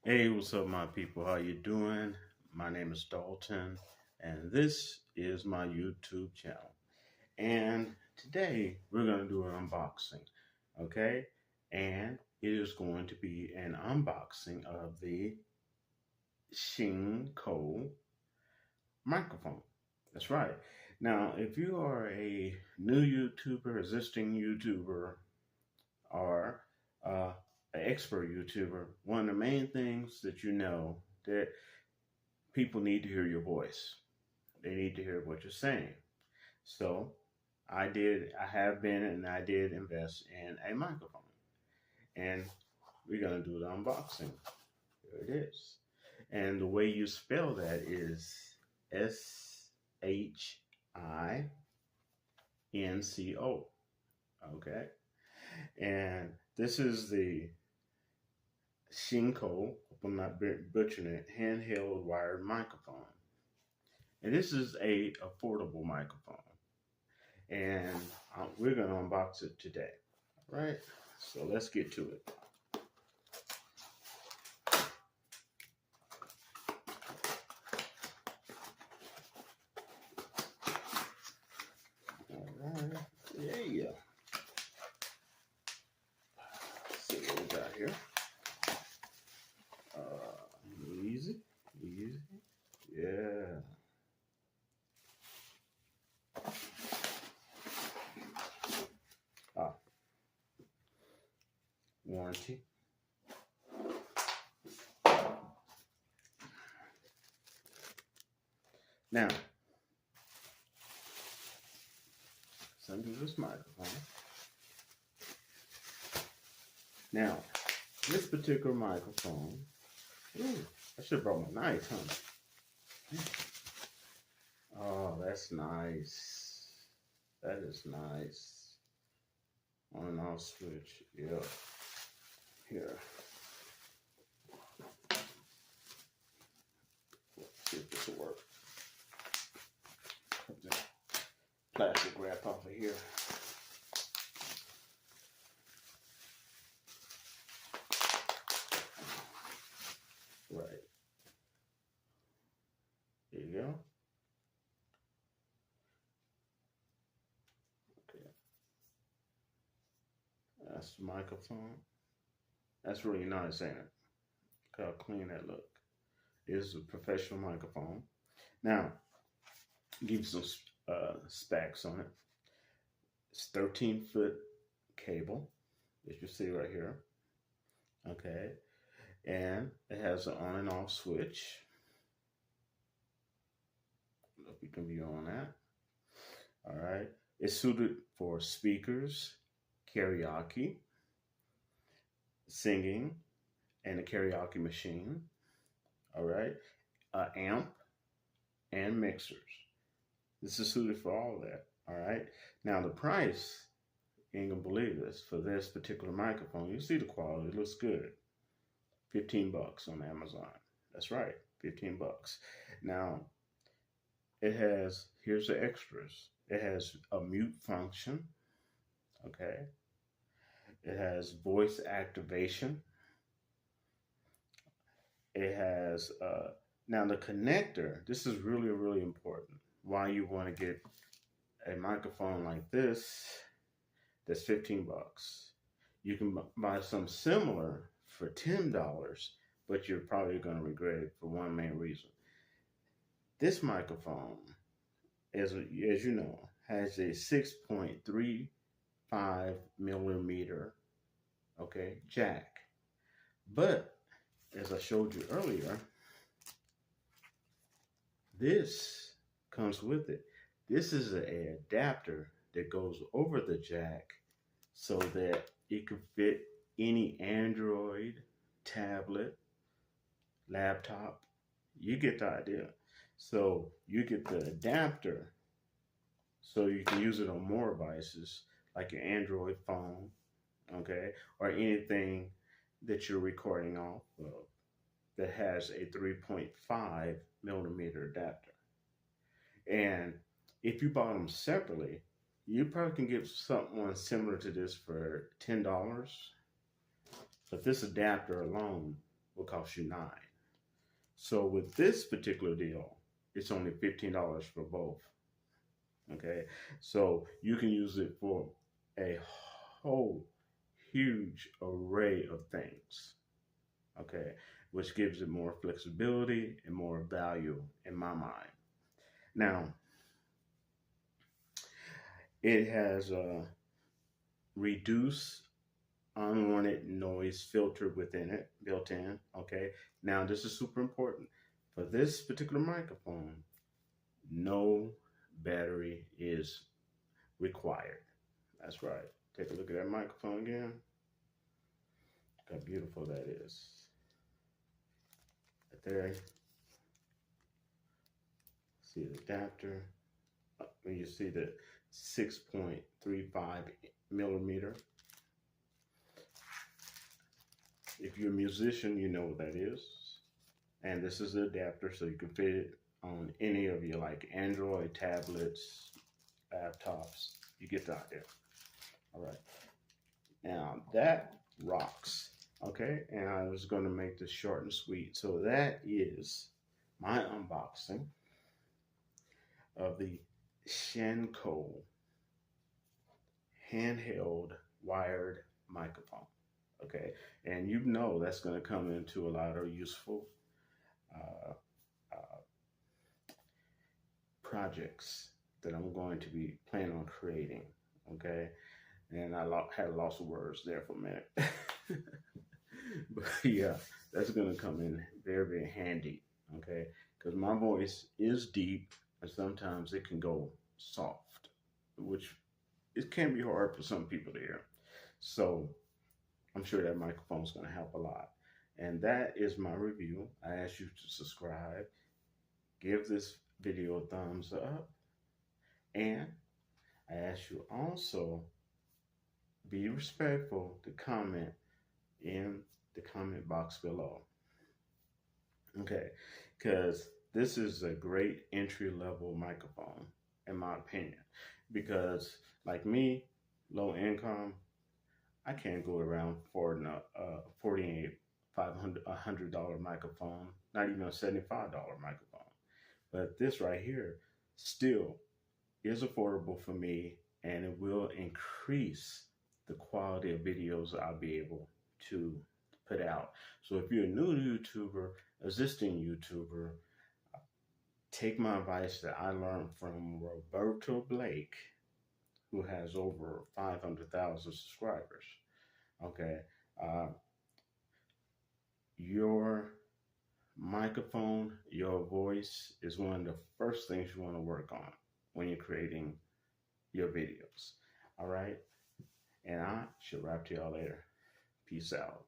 Hey, what's up, my people? How you doing? My name is Dalton, and this is my YouTube channel. And today we're going to do an unboxing, okay? And it is going to be an unboxing of the Shinco microphone. That's right. Now, if you are a new YouTuber, existing YouTuber, or an expert YouTuber, one of the main things that you know that people need to hear your voice. They need to hear what you're saying. So I have been, and I did invest in a microphone. And we're going to do the unboxing. Here it is. And the way you spell that is Shinco. Okay. And this is the Shinco, if I'm not butchering it, handheld wired microphone. And this is a affordable microphone. And we're going to unbox it today. All right. So let's get to it. All right. Yeah. Let's see what we got here. Easy. Yeah. Warranty. Now, let's undo this microphone. Now, this particular microphone, I should have brought my knife, huh? Oh, that's nice. That is nice. On and off switch, yeah. Here. Let's see if this will work. Put the plastic wrap off of here. Right. There you go. Okay. That's the microphone. That's really nice, ain't it? Look how clean that look. It's a professional microphone. Now, give you some specs on it. It's 13-foot cable, as you see right here. Okay. And it has an on and off switch. I don't know if you can view on that. All right. It's suited for speakers, karaoke, singing, and a karaoke machine. All right. Amp and mixers. This is suited for all of that. All right. Now the price, you ain't gonna believe this, for this particular microphone. You see the quality, it looks good. $15 on Amazon. That's right, 15 bucks. Now, it has, here's the extras. It has a mute function, okay? It has voice activation. It has, now the connector, this is really, really important. Why you want to get a microphone like this, that's 15 bucks. You can buy some similar for $10, but you're probably going to regret it for one main reason. This microphone, as you know, has a 6.35 millimeter, okay, jack. But as I showed you earlier, this comes with it. This is an adapter that goes over the jack so that it can fit any Android, tablet, laptop. You get the idea. So you get the adapter so you can use it on more devices like your Android phone, okay, or anything that you're recording off of that has a 3.5 millimeter adapter. And if you bought them separately, you probably can get something similar to this for $10. But this adapter alone will cost you $9. So with this particular deal, it's only $15 for both. Okay, so you can use it for a whole huge array of things. Okay, which gives it more flexibility and more value in my mind. Now, it has a reduced unwanted noise filter within it, built in. Okay, now this is super important. For this particular microphone, no battery is required. That's right. Take a look at that microphone again. Look how beautiful that is. Right there. See the adapter. When you see the 6.35 millimeter. If you're a musician, you know what that is. And this is the adapter, so you can fit it on any of your like Android tablets, laptops. You get the idea. All right. Now that rocks. Okay. And I was going to make this short and sweet. So that is my unboxing of the Shinco handheld wired microphone. Okay. And you know that's going to come into a lot of useful projects that I'm going to be planning on creating. Okay. And I had lost of words there for a minute. But yeah, that's going to come in very, very handy. Okay. Because my voice is deep and sometimes it can go soft, which it can be hard for some people to hear. So I'm sure that microphone is going to help a lot. And that is my review. I ask you to subscribe, give this video a thumbs up, and I ask you also be respectful to comment in the comment box below. Okay, because this is a great entry-level microphone, in my opinion. Because like me, low income, I can't go around for $100 microphone, not even a $75 microphone. But this right here still is affordable for me, and it will increase the quality of videos I'll be able to put out. So if you're a new YouTuber, existing YouTuber, take my advice that I learned from Roberto Blake, who has over 500,000 subscribers. Okay. Your microphone, your voice is one of the first things you want to work on when you're creating your videos. All right. And I shall wrap to y'all later. Peace out.